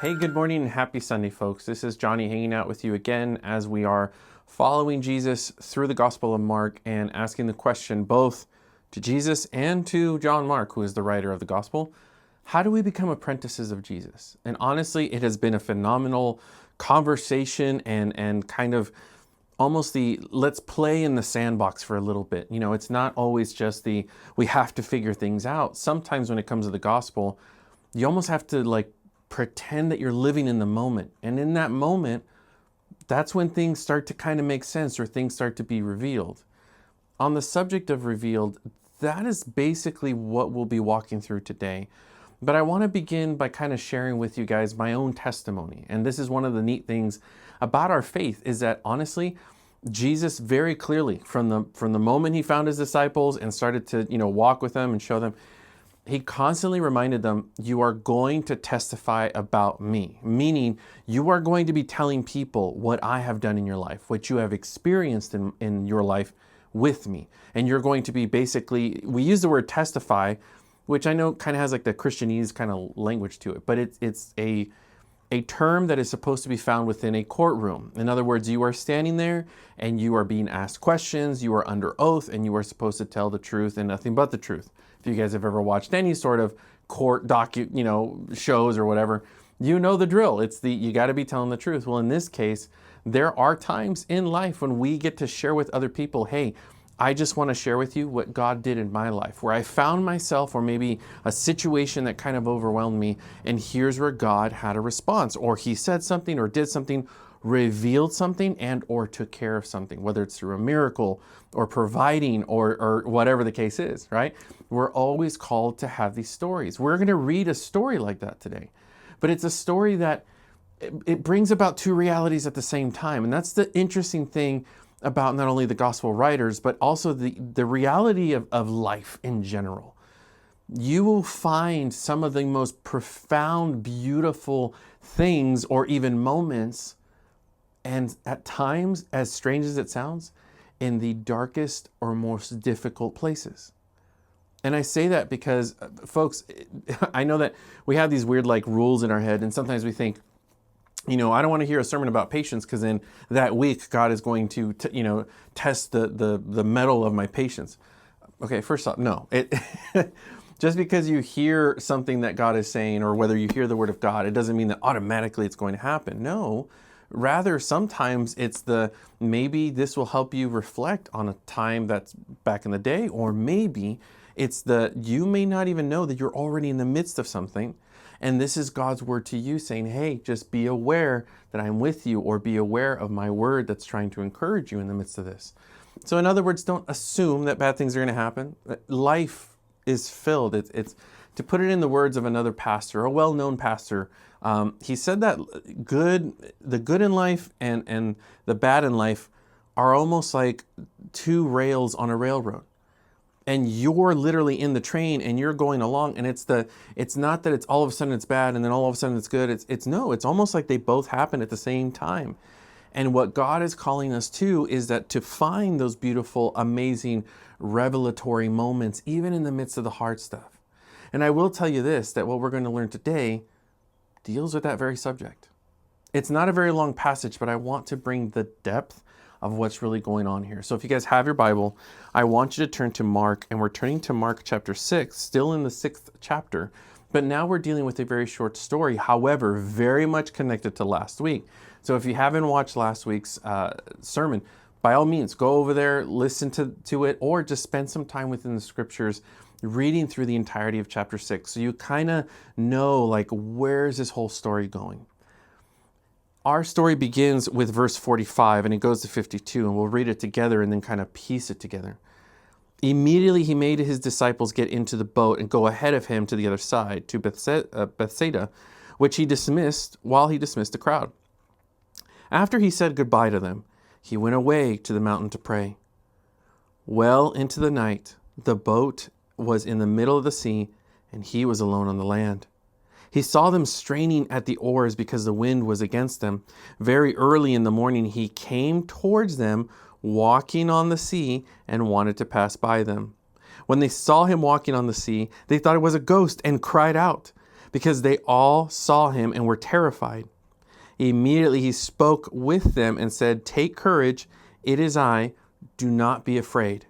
Hey, good morning and happy Sunday, folks. This is Johnny hanging out with you again as we are following Jesus through the Gospel of Mark and asking the question both to Jesus and to John Mark, who is the writer of the Gospel. How do we become apprentices of Jesus? And honestly, it has been a phenomenal conversation and kind of almost the let's play in the sandbox for a little bit. You know, it's not always just the we have to figure things out. Sometimes when it comes to the gospel, you almost have to pretend that you're living in the moment. And in that moment, that's when things start to kind of make sense or things start to be revealed. On the subject of revealed, that is basically what we'll be walking through today. But I want to begin by kind of sharing with you guys my own testimony. And this is one of the neat things about our faith is that honestly, Jesus very clearly from the moment he found his disciples and started to, walk with them and show them, he constantly reminded them, you are going to testify about me, meaning you are going to be telling people what I have done in your life, what you have experienced in your life with me. And you're going to be basically, we use the word testify, which I know kind of has like the Christianese kind of language to it, but it's a term that is supposed to be found within a courtroom. In other words, you are standing there and you are being asked questions, you are under oath, and you are supposed to tell the truth and nothing but the truth. If you guys have ever watched any sort of court shows or whatever, you know the drill. You got to be telling the truth. Well, in this case, there are times in life when we get to share with other people, hey, I just want to share with you what God did in my life, where I found myself or maybe a situation that kind of overwhelmed me, and here's where God had a response, or he said something or did something, revealed something, and or took care of something, whether it's through a miracle or providing or whatever the case is, right? We're always called to have these stories. We're going to read a story like that today, but it's a story that it brings about two realities at the same time. And that's the interesting thing about not only the gospel writers, but also the reality of life in general. You will find some of the most profound, beautiful things or even moments, and at times, as strange as it sounds, in the darkest or most difficult places. And I say that because, folks, I know that we have these weird rules in our head, and sometimes we think, I don't want to hear a sermon about patience because in that week, God is going to, test the mettle of my patience. Okay, first off, no. Just because you hear something that God is saying or whether you hear the word of God, it doesn't mean that automatically it's going to happen. No, rather sometimes it's maybe this will help you reflect on a time that's back in the day, or maybe it's you may not even know that you're already in the midst of something. And this is God's word to you saying, hey, just be aware that I'm with you, or be aware of my word that's trying to encourage you in the midst of this. So in other words, don't assume that bad things are going to happen. Life is filled. It's to put it in the words of another pastor, a well-known pastor, he said that the good in life and the bad in life are almost like two rails on a railroad. And you're literally in the train and you're going along, and it's not that it's all of a sudden it's bad and then all of a sudden it's good. It's almost like they both happen at the same time. And what God is calling us to is that to find those beautiful, amazing, revelatory moments, even in the midst of the hard stuff. And I will tell you this, that what we're going to learn today deals with that very subject. It's not a very long passage, but I want to bring the depth of what's really going on here. So if you guys have your Bible, I want you to turn to Mark, and we're turning to Mark chapter 6, still in the 6th chapter, but now we're dealing with a very short story, however, very much connected to last week. So if you haven't watched last week's sermon, by all means, go over there, listen to it, or just spend some time within the scriptures reading through the entirety of chapter 6, so you kind of know, where's this whole story going. Our story begins with verse 45 and it goes to 52, and we'll read it together and then kind of piece it together. Immediately he made his disciples get into the boat and go ahead of him to the other side, to Bethsaida, which he dismissed while he dismissed the crowd. After he said goodbye to them, he went away to the mountain to pray. Well into the night, the boat was in the middle of the sea, and he was alone on the land. He saw them straining at the oars because the wind was against them. Very early in the morning, he came towards them, walking on the sea, and wanted to pass by them. When they saw him walking on the sea, they thought it was a ghost and cried out. because they all saw him and were terrified. Immediately he spoke with them and said, "Take courage, it is I, do not be afraid."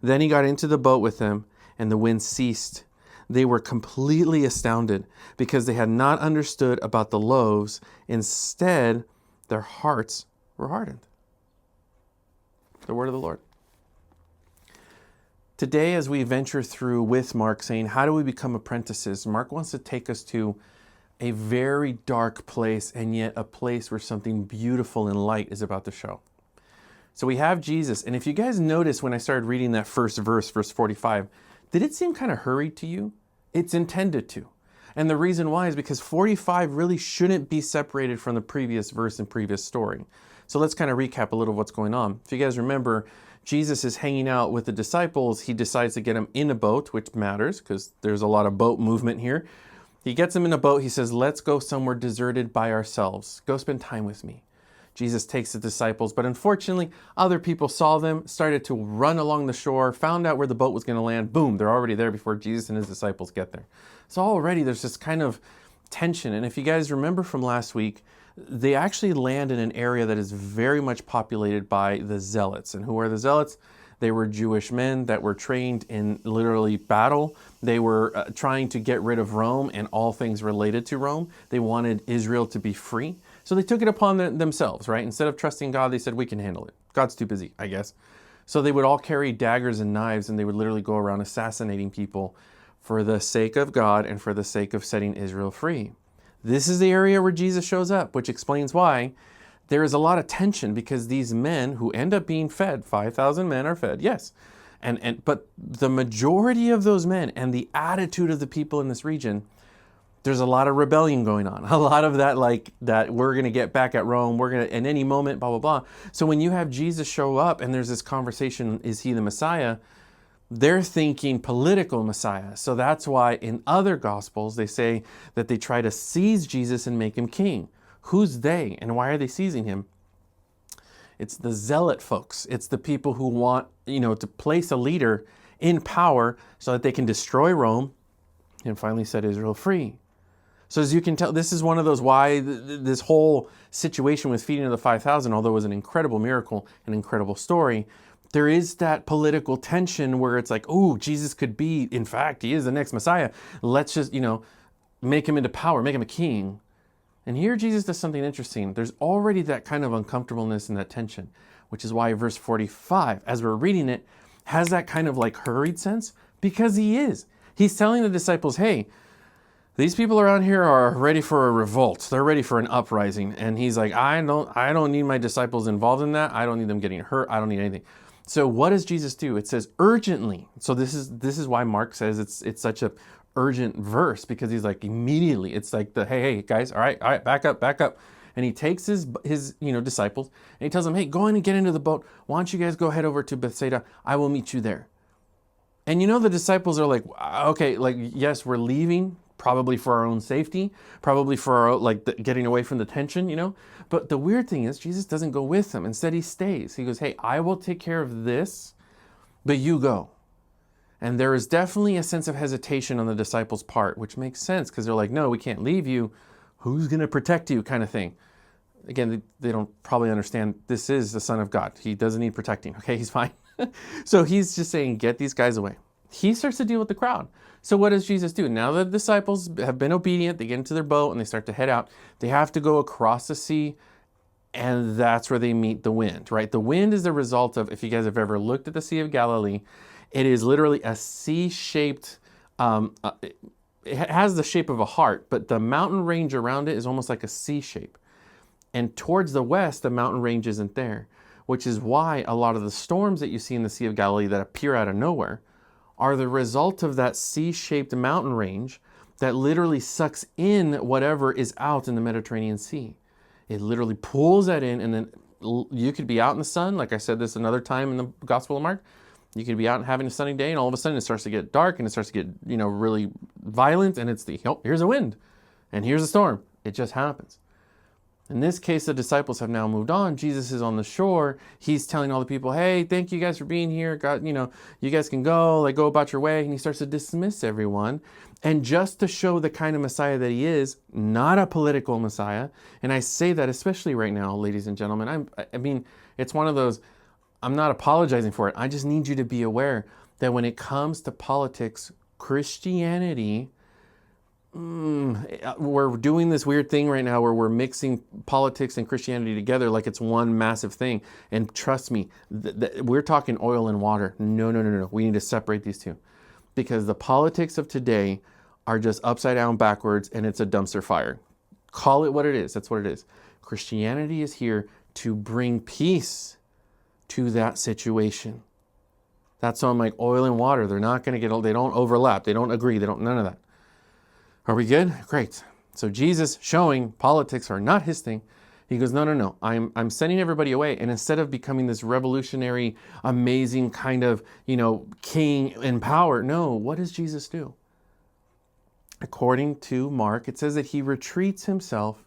Then he got into the boat with them, and the wind ceased. They were completely astounded because they had not understood about the loaves. Instead, their hearts were hardened. The word of the Lord. Today, as we venture through with Mark saying, how do we become apprentices? Mark wants to take us to a very dark place, and yet a place where something beautiful and light is about to show. So we have Jesus, and if you guys notice when I started reading that first verse, verse 45, did it seem kind of hurried to you? It's intended to. And the reason why is because 45 really shouldn't be separated from the previous verse and previous story. So let's kind of recap a little of what's going on. If you guys remember, Jesus is hanging out with the disciples. He decides to get them in a boat, which matters because there's a lot of boat movement here. He gets them in a boat. He says, let's go somewhere deserted by ourselves. Go spend time with me. Jesus takes the disciples, but unfortunately, other people saw them, started to run along the shore, found out where the boat was going to land. Boom, they're already there before Jesus and his disciples get there. So already there's this kind of tension. And if you guys remember from last week, they actually land in an area that is very much populated by the Zealots. And who are the Zealots? They were Jewish men that were trained in literally battle. They were trying to get rid of Rome and all things related to Rome. They wanted Israel to be free. So they took it upon themselves, right? Instead of trusting God, they said, we can handle it. God's too busy, I guess. So they would all carry daggers and knives, and they would literally go around assassinating people for the sake of God and for the sake of setting Israel free. This is the area where Jesus shows up, which explains why there is a lot of tension, because these men who end up being fed, 5,000 men are fed, yes. But the majority of those men and the attitude of the people in this region, there's a lot of rebellion going on. A lot of that, like, that we're going to get back at Rome, we're going to, in any moment, blah, blah, blah. So when you have Jesus show up and there's this conversation, is he the Messiah? They're thinking political Messiah. So that's why in other Gospels, they say that they try to seize Jesus and make him king. Who's they, and why are they seizing him? It's the zealot folks. It's the people who want, to place a leader in power so that they can destroy Rome and finally set Israel free. So as you can tell, this is one of those why this whole situation with feeding of the 5,000, although it was an incredible miracle, an incredible story, there is that political tension where it's like, oh, Jesus could be, in fact, he is the next Messiah. Let's just, make him into power, make him a king. And here Jesus does something interesting. There's already that kind of uncomfortableness and that tension, which is why verse 45, as we're reading it, has that kind of like hurried sense, because he is. He's telling the disciples, hey, these people around here are ready for a revolt. They're ready for an uprising. And he's like, I don't need my disciples involved in that. I don't need them getting hurt. I don't need anything. So what does Jesus do? It says urgently. So this is why Mark says it's such a urgent verse, because he's like immediately, it's like hey guys, all right, back up. And he takes his disciples and he tells them, hey, go in and get into the boat. Why don't you guys go head over to Bethsaida? I will meet you there. And the disciples are like, okay, like, yes, we're leaving, probably for our own safety, probably for our, getting away from the tension, But the weird thing is Jesus doesn't go with them. Instead, he stays. He goes, hey, I will take care of this, but you go. And there is definitely a sense of hesitation on the disciples' part, which makes sense because they're like, no, we can't leave you. Who's going to protect you, kind of thing. Again, they don't probably understand this is the Son of God. He doesn't need protecting. Okay, he's fine. So he's just saying, get these guys away. He starts to deal with the crowd. So what does Jesus do? Now the disciples have been obedient. They get into their boat and they start to head out. They have to go across the sea, and that's where they meet the wind, right? The wind is the result of, if you guys have ever looked at the Sea of Galilee, it is literally a C-shaped, it has the shape of a heart, but the mountain range around it is almost like a C shape. And towards the west, the mountain range isn't there, which is why a lot of the storms that you see in the Sea of Galilee that appear out of nowhere are the result of that C-shaped mountain range that literally sucks in whatever is out in the Mediterranean Sea. It literally pulls that in, and then you could be out in the sun, like I said this another time in the Gospel of Mark. You could be out and having a sunny day, and all of a sudden it starts to get dark, and it starts to get, really violent, and it's here's a wind, and here's a storm. It just happens. In this case, the disciples have now moved on. Jesus is on the shore. He's telling all the people, hey, thank you guys for being here. God, you guys can go, like, go about your way. And he starts to dismiss everyone. And just to show the kind of Messiah that he is, not a political Messiah. And I say that especially right now, ladies and gentlemen. I mean, it's one of those, I'm not apologizing for it. I just need you to be aware that when it comes to politics, Christianity, we're doing this weird thing right now where we're mixing politics and Christianity together like it's one massive thing. And trust me, we're talking oil and water. No. We need to separate these two, because the politics of today are just upside down backwards, and it's a dumpster fire. Call it what it is. That's what it is. Christianity is here to bring peace to that situation. That's on like oil and water. They're not going to they don't overlap. They don't agree. None of that. Are we good? Great. So Jesus showing politics are not his thing. He goes, no. I'm sending everybody away. And instead of becoming this revolutionary, amazing kind of, king in power, no, what does Jesus do? According to Mark, it says that he retreats himself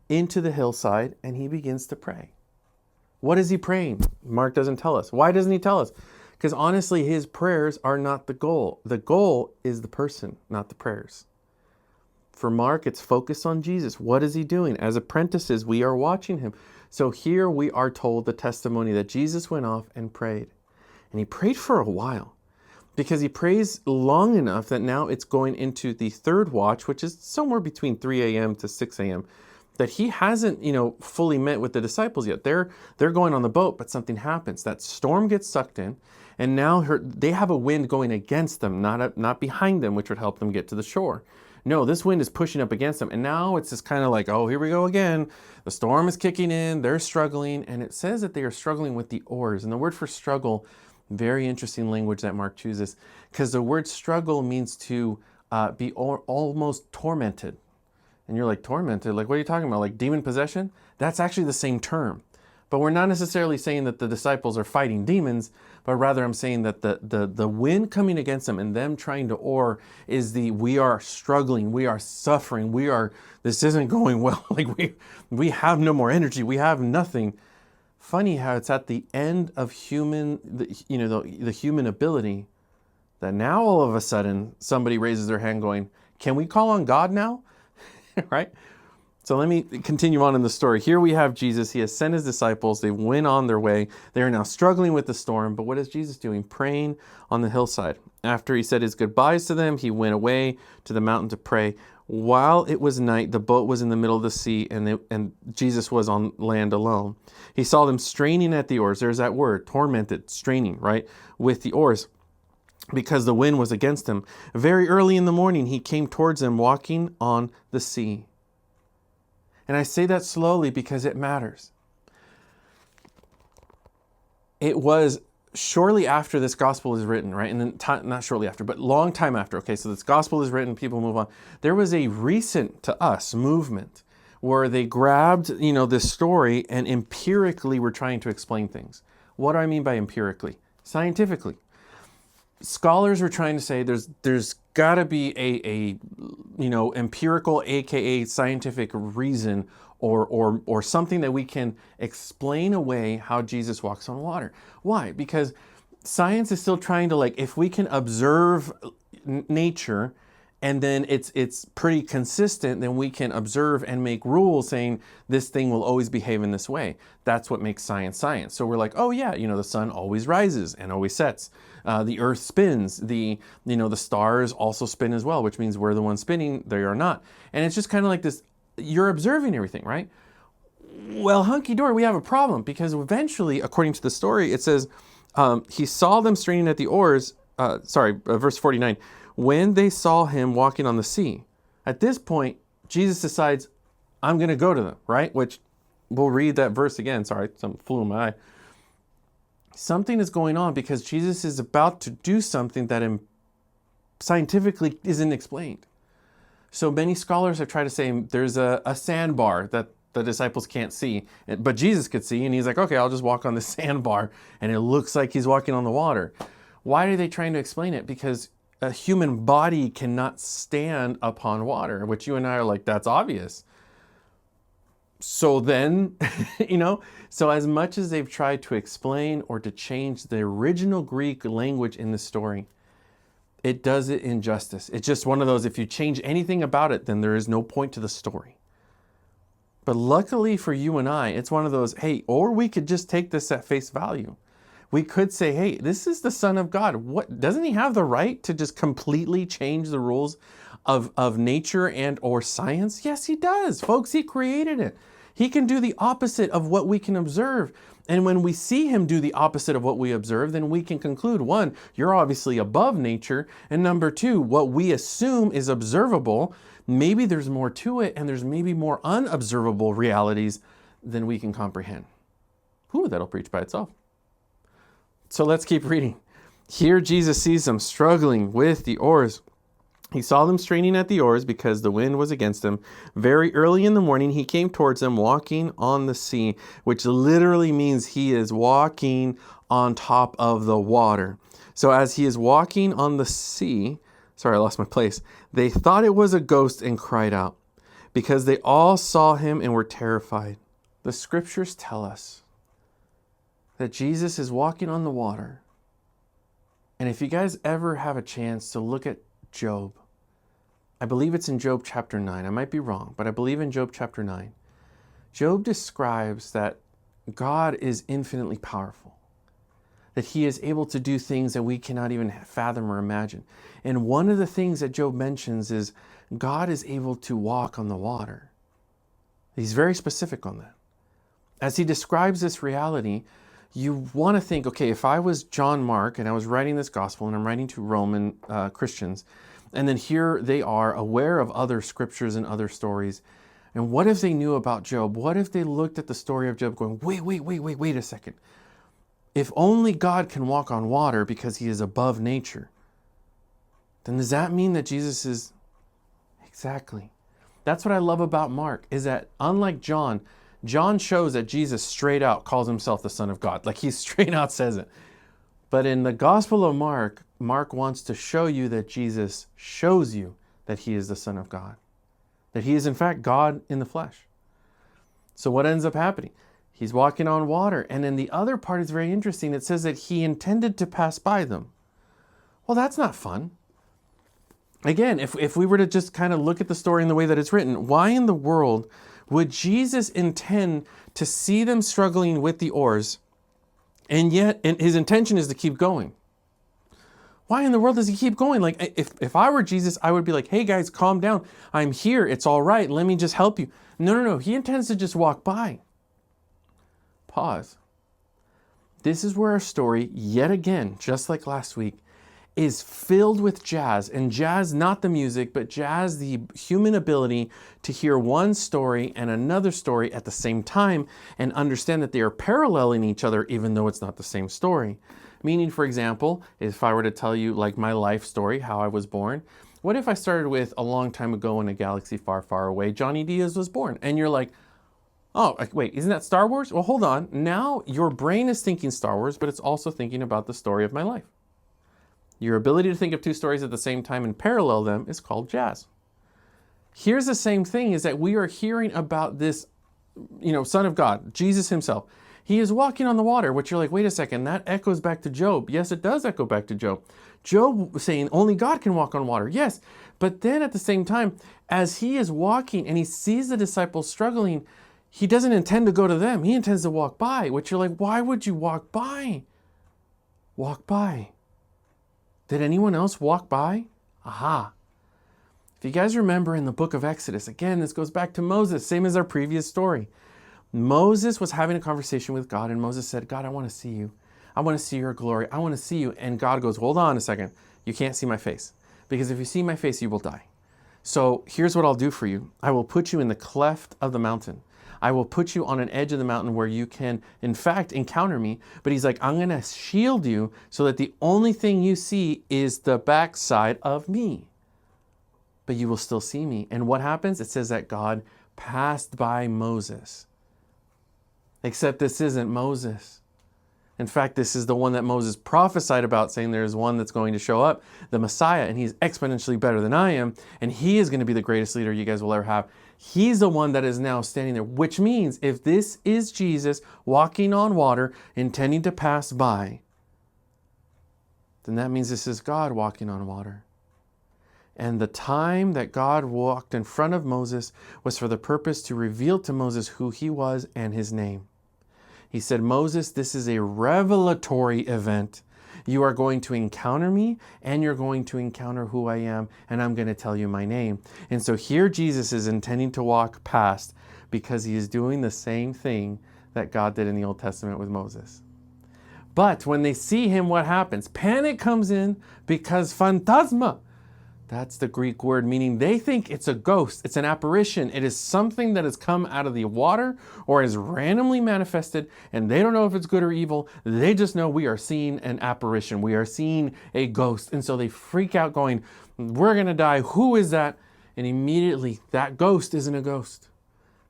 into the hillside and he begins to pray. What is he praying? Mark doesn't tell us. Why doesn't he tell us? Because honestly, his prayers are not the goal. The goal is the person, not the prayers. For Mark, it's focused on Jesus. What is he doing? As apprentices, we are watching him. So here we are told the testimony that Jesus went off and prayed. And he prayed for a while, because he prays long enough that now it's going into the third watch, which is somewhere between 3 a.m. to 6 a.m., that he hasn't, fully met with the disciples yet. They're going on the boat, but something happens. That storm gets sucked in, and now they have a wind going against them, not behind them, which would help them get to the shore. No, this wind is pushing up against them. And now it's just kind of like, oh, here we go again. The storm is kicking in. They're struggling. And it says that they are struggling with the oars. And the word for struggle, very interesting language that Mark chooses, because the word struggle means to be almost tormented. And you're like, tormented? Like, what are you talking about? Like demon possession? That's actually the same term. But we're not necessarily saying that the disciples are fighting demons, but rather I'm saying that the wind coming against them and them trying to oar is we are struggling, we are suffering, this isn't going well. Like we have no more energy, we have nothing. Funny how it's at the end of the human ability that now all of a sudden somebody raises their hand going, can we call on God now? Right? So let me continue on in the story. Here we have Jesus. He has sent his disciples. They went on their way. They are now struggling with the storm. But what is Jesus doing? Praying on the hillside. After he said his goodbyes to them, he went away to the mountain to pray. While it was night, the boat was in the middle of the sea, and Jesus was on land alone. He saw them straining at the oars. There's that word, tormented, straining, right, with the oars, because the wind was against him. Very early in the morning, he came towards them walking on the sea. And I say that slowly because it matters. It was shortly after this gospel is written, right? And then not shortly after, but long time after. Okay, so this gospel is written, people move on. There was a recent to us movement where they grabbed, this story and empirically were trying to explain things. What do I mean by empirically? Scientifically. Scholars were trying to say there's got to be a empirical, aka scientific reason or something that we can explain away how Jesus walks on water. Why? Because science is still trying to, if we can observe nature and then it's pretty consistent, then we can observe and make rules saying this thing will always behave in this way. That's what makes science science. So we're like, oh yeah, the sun always rises and always sets. The earth spins. The stars also spin as well, which means we're the ones spinning, they are not. And it's just kind of like this, you're observing everything, right? Well, hunky-dory, we have a problem, because eventually, according to the story, it says, he saw them straining at the oars, verse 49, when they saw him walking on the sea. At this point, Jesus decides, I'm going to go to them, right? Which we'll read that verse again. Sorry, something flew in my eye. Something is going on because Jesus is about to do something that scientifically isn't explained. So many scholars have tried to say there's a sandbar that the disciples can't see, but Jesus could see, and he's like, okay, I'll just walk on the sandbar, and it looks like he's walking on the water. Why are they trying to explain it? Because a human body cannot stand upon water, which you and I are like, that's obvious. So then, so as much as they've tried to explain or to change the original Greek language in the story, it does it injustice. It's just one of those, if you change anything about it, then there is no point to the story. But luckily for you and I, it's one of those, hey, or we could just take this at face value. We could say, hey, this is the Son of God. What, doesn't he have the right to just completely change the rules of nature and or science? Yes, he does, folks. He created it. He can do the opposite of what we can observe. And when we see him do the opposite of what we observe, then we can conclude, one, you're obviously above nature. And number two, what we assume is observable, maybe there's more to it, and there's maybe more unobservable realities than we can comprehend. Ooh, that'll preach by itself. So let's keep reading. Here Jesus sees them struggling with the oars. He saw them straining at the oars because the wind was against them. Very early in the morning, he came towards them walking on the sea, which literally means he is walking on top of the water. So as he is walking on the sea, sorry, I lost my place. They thought it was a ghost and cried out because they all saw him and were terrified. The scriptures tell us that Jesus is walking on the water. And if you guys ever have a chance to look at Job, I believe it's in Job chapter 9. I might be wrong, but I believe in Job chapter 9. Job describes that God is infinitely powerful, that he is able to do things that we cannot even fathom or imagine. And one of the things that Job mentions is God is able to walk on the water. He's very specific on that. As he describes this reality, you want to think, okay, if I was John Mark and I was writing this gospel and I'm writing to Roman Christians, and then here they are aware of other scriptures and other stories. And what if they knew about Job? What if they looked at the story of Job going, wait a second. If only God can walk on water because he is above nature, then does that mean that Jesus is... Exactly. That's what I love about Mark, is that unlike John, John shows that Jesus straight out calls himself the Son of God. Like he straight out says it. But in the Gospel of Mark, Mark wants to show you that Jesus shows you that he is the Son of God. That he is in fact God in the flesh. So what ends up happening? He's walking on water. And then the other part is very interesting. It says that he intended to pass by them. Well, that's not fun. Again, if we were to just kind of look at the story in the way that it's written, why in the world would Jesus intend to see them struggling with the oars, and his intention is to keep going? Why in the world does he keep going? Like, if I were Jesus, I would be like, hey guys, calm down. I'm here. It's all right. Let me just help you. No. He intends to just walk by. Pause. This is where our story, yet again, just like last week, is filled with jazz. And jazz, not the music, but jazz, the human ability to hear one story and another story at the same time and understand that they are paralleling each other even though it's not the same story. Meaning, for example, if I were to tell you like my life story, how I was born, what if I started with a long time ago in a galaxy far, far away, Johnny Diaz was born? And you're like, oh, wait, isn't that Star Wars? Well, hold on. Now your brain is thinking Star Wars, but it's also thinking about the story of my life. Your ability to think of two stories at the same time and parallel them is called jazz. Here's the same thing, is that we are hearing about this, Son of God, Jesus himself. He is walking on the water, which you're like, wait a second, that echoes back to Job. Yes, it does echo back to Job. Job saying only God can walk on water. Yes, but then at the same time, as he is walking and he sees the disciples struggling, he doesn't intend to go to them. He intends to walk by, which you're like, why would you walk by? Walk by. Did anyone else walk by? Aha. If you guys remember in the book of Exodus, again, this goes back to Moses, same as our previous story. Moses was having a conversation with God, and Moses said, God, I want to see you. I want to see your glory. I want to see you. And God goes, hold on a second. You can't see my face, because if you see my face, you will die. So here's what I'll do for you. I will put you in the cleft of the mountain. I will put you on an edge of the mountain where you can, in fact, encounter me. But he's like, I'm going to shield you so that the only thing you see is the backside of me. But you will still see me. And what happens? It says that God passed by Moses. Except this isn't Moses. In fact, this is the one that Moses prophesied about, saying there's one that's going to show up, the Messiah, and he's exponentially better than I am, and he is going to be the greatest leader you guys will ever have. He's the one that is now standing there, which means if this is Jesus walking on water, intending to pass by, then that means this is God walking on water. And the time that God walked in front of Moses was for the purpose to reveal to Moses who he was and his name. He said, Moses, this is a revelatory event. You are going to encounter me, and you're going to encounter who I am, and I'm going to tell you my name. And so here Jesus is intending to walk past because he is doing the same thing that God did in the Old Testament with Moses. But when they see him, what happens? Panic comes in because phantasma. That's the Greek word meaning they think it's a ghost, it's an apparition. It is something that has come out of the water or is randomly manifested, and they don't know if it's good or evil. They just know we are seeing an apparition. We are seeing a ghost. And so they freak out going, we're going to die. Who is that? And immediately that ghost isn't a ghost.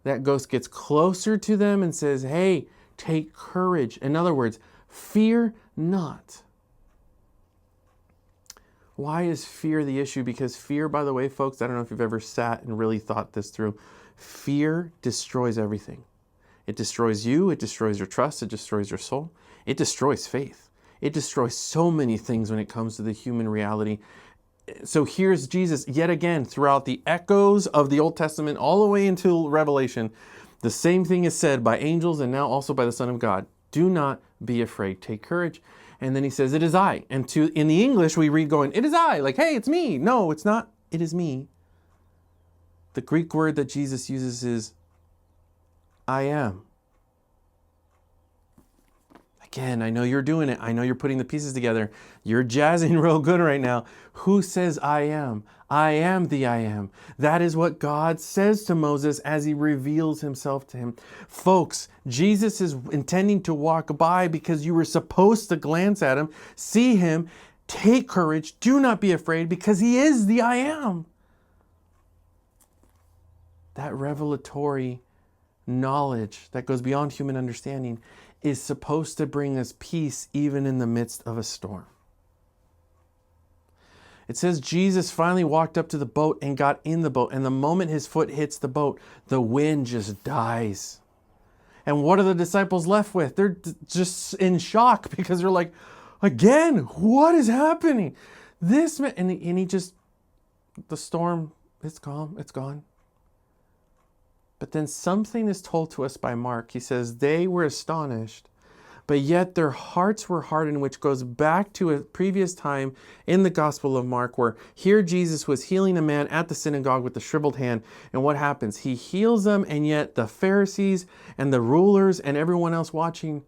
That ghost gets closer to them and says, hey, take courage. In other words, fear not. Why is fear the issue? Because fear, by the way, folks, I don't know if you've ever sat and really thought this through. Fear destroys everything. It destroys you. It destroys your trust. It destroys your soul. It destroys faith. It destroys so many things when it comes to the human reality. So here's Jesus yet again throughout the echoes of the Old Testament all the way until Revelation. The same thing is said by angels and now also by the Son of God. Do not be afraid. Take courage. And then he says, it is I. And in the English, we read going, it is I. Like, hey, it's me. No, it's not. It is me. The Greek word that Jesus uses is I am. Again, I know you're doing it. I know you're putting the pieces together. You're jazzing real good right now. Who says I am? I am the I am. That is what God says to Moses as he reveals himself to him. Folks, Jesus is intending to walk by because you were supposed to glance at him, see him, take courage, do not be afraid because he is the I am. That revelatory knowledge that goes beyond human understanding is supposed to bring us peace even in the midst of a storm. It says Jesus finally walked up to the boat and got in the boat. And the moment his foot hits the boat, the wind just dies. And what are the disciples left with? They're just in shock because they're like, again, what is happening? This man, and he just, the storm, it's calm, it's gone. But then something is told to us by Mark. He says, they were astonished, but yet their hearts were hardened, which goes back to a previous time in the Gospel of Mark where here Jesus was healing a man at the synagogue with a shriveled hand. And what happens? He heals them, and yet the Pharisees and the rulers and everyone else watching,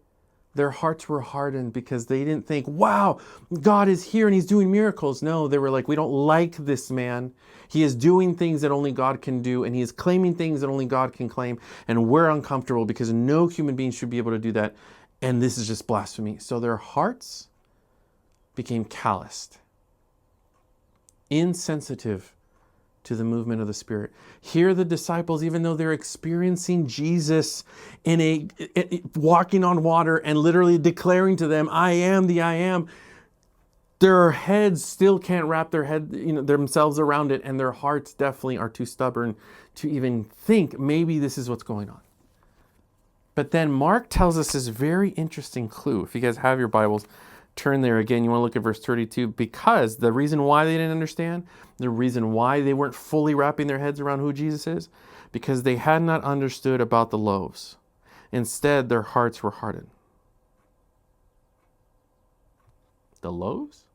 their hearts were hardened because they didn't think, wow, God is here and he's doing miracles. No, they were like, we don't like this man. He is doing things that only God can do, and he is claiming things that only God can claim. And we're uncomfortable because no human being should be able to do that. And this is just blasphemy. So their hearts became calloused, insensitive to the movement of the Spirit. Here the disciples, even though they're experiencing Jesus in walking on water and literally declaring to them, I am the I am, their heads still can't wrap themselves around it, and their hearts definitely are too stubborn to even think maybe this is what's going on. But then Mark tells us this very interesting clue. If you guys have your Bibles, turn there again. You want to look at verse 32, because the reason why they didn't understand, the reason why they weren't fully wrapping their heads around who Jesus is, because they had not understood about the loaves. Instead, their hearts were hardened. The loaves?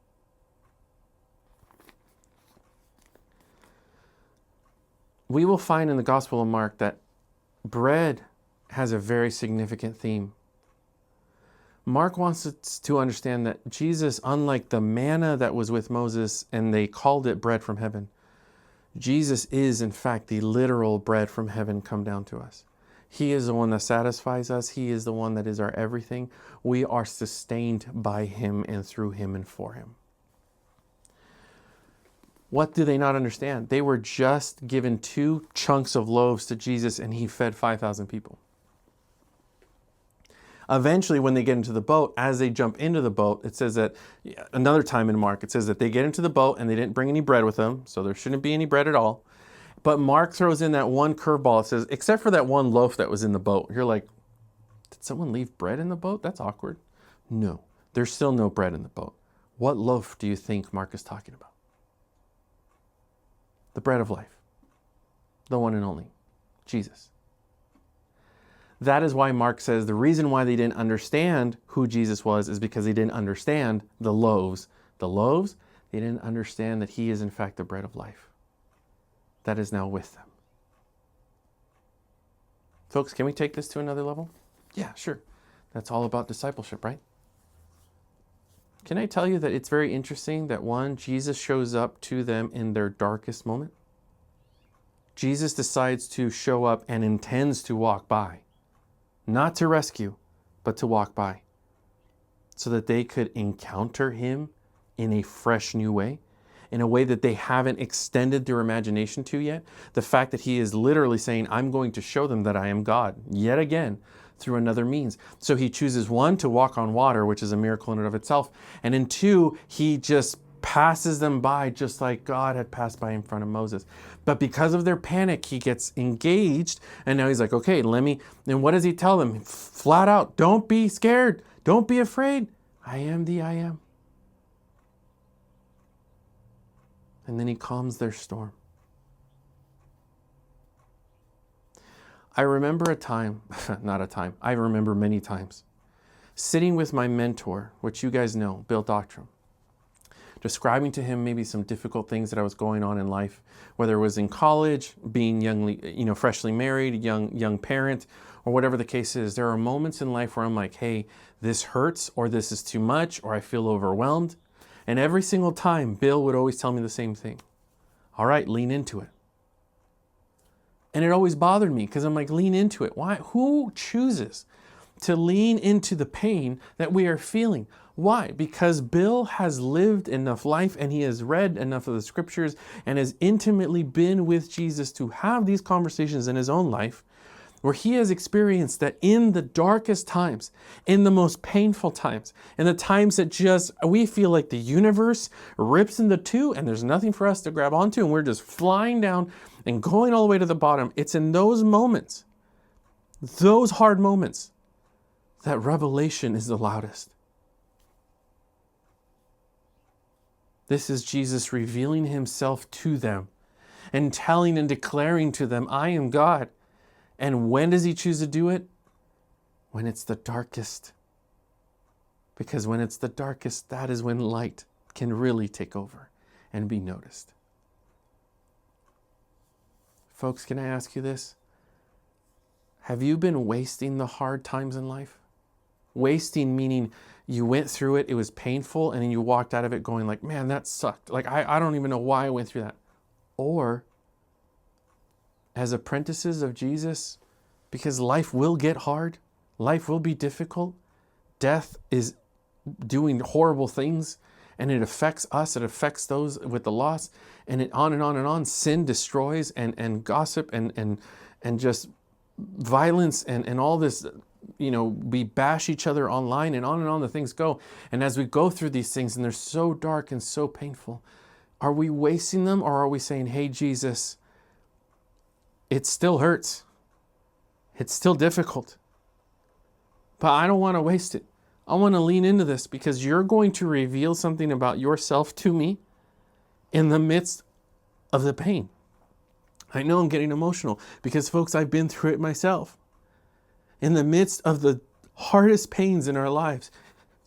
We will find in the Gospel of Mark that bread has a very significant theme. Mark wants us to understand that Jesus, unlike the manna that was with Moses and they called it bread from heaven, Jesus is in fact the literal bread from heaven come down to us. He is the one that satisfies us. He is the one that is our everything. We are sustained by him and through him and for him. What do they not understand? They were just given 2 chunks of loaves to Jesus and he fed 5,000 people. Eventually, when they get into the boat, as they jump into the boat, it says that another time in Mark, it says that they get into the boat and they didn't bring any bread with them, so there shouldn't be any bread at all. But Mark throws in that one curveball. It says, except for that one loaf that was in the boat. You're like, did someone leave bread in the boat? That's awkward. No, there's still no bread in the boat. What loaf do you think Mark is talking about? The bread of life. The one and only, Jesus. That is why Mark says the reason why they didn't understand who Jesus was is because they didn't understand the loaves. The loaves, they didn't understand that he is in fact the bread of life that is now with them. Folks, can we take this to another level? Yeah, sure. That's all about discipleship, right? Can I tell you that it's very interesting that Jesus shows up to them in their darkest moment? Jesus decides to show up and intends to walk by. Not to rescue, but to walk by. So that they could encounter him in a fresh new way, in a way that they haven't extended their imagination to yet. The fact that he is literally saying, I'm going to show them that I am God, yet again, through another means. So he chooses, one, to walk on water, which is a miracle in and of itself. And in two, he just passes them by just like God had passed by in front of Moses. But because of their panic, he gets engaged. And now he's like, okay, and what does he tell them? Flat out, don't be scared. Don't be afraid. I am the I am. And then he calms their storm. I remember I remember many times sitting with my mentor, which you guys know, Bill Doctrum, describing to him maybe some difficult things that I was going on in life, whether it was in college, being freshly married, young parent, or whatever the case is. There are moments in life where I'm like, hey, this hurts, or this is too much, or I feel overwhelmed. And every single time, Bill would always tell me the same thing. All right, lean into it. And it always bothered me because I'm like, lean into it. Why? Who chooses to lean into the pain that we are feeling? Why? Because Bill has lived enough life and he has read enough of the scriptures and has intimately been with Jesus to have these conversations in his own life where he has experienced that in the darkest times, in the most painful times, in the times that we feel like the universe rips into two and there's nothing for us to grab onto and we're just flying down and going all the way to the bottom. It's in those moments, those hard moments, that revelation is the loudest. This is Jesus revealing himself to them and telling and declaring to them, I am God. And when does he choose to do it? When it's the darkest. Because when it's the darkest, that is when light can really take over and be noticed. Folks, can I ask you this? Have you been wasting the hard times in life? Wasting meaning you went through it, it was painful, and then you walked out of it going like, man, that sucked. Like, I don't even know why I went through that. Or as apprentices of Jesus, because life will get hard, life will be difficult, death is doing horrible things, and it affects us, it affects those with the loss, and it on and on and on. Sin destroys, and gossip and just violence and all this, we bash each other online, and on the things go. And as we go through these things, and they're so dark and so painful, are we wasting them, or are we saying, hey, Jesus, it still hurts. It's still difficult. But I don't want to waste it. I want to lean into this because you're going to reveal something about yourself to me in the midst of the pain. I know I'm getting emotional because, folks, I've been through it myself. In the midst of the hardest pains in our lives,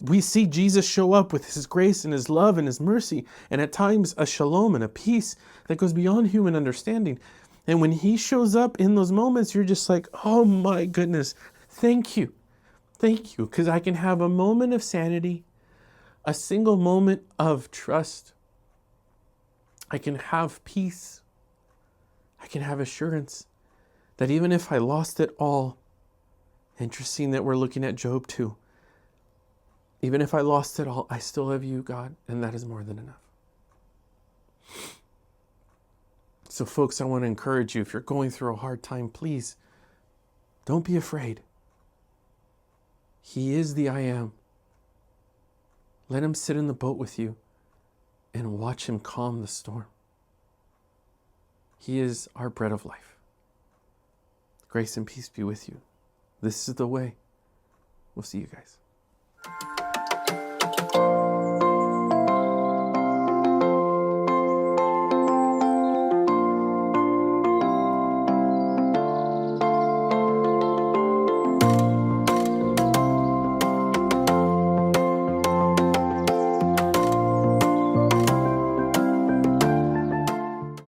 we see Jesus show up with his grace and his love and his mercy, and at times a shalom and a peace that goes beyond human understanding. And when he shows up in those moments, you're just like, oh my goodness, thank you. Thank you, because I can have a moment of sanity, a single moment of trust. I can have peace. I can have assurance that even if I lost it all, interesting that we're looking at Job 2, even if I lost it all, I still have you, God, and that is more than enough. So folks, I want to encourage you, if you're going through a hard time, please don't be afraid. He is the I am. Let him sit in the boat with you and watch him calm the storm. He is our bread of life. Grace and peace be with you. This is the way. We'll see you guys.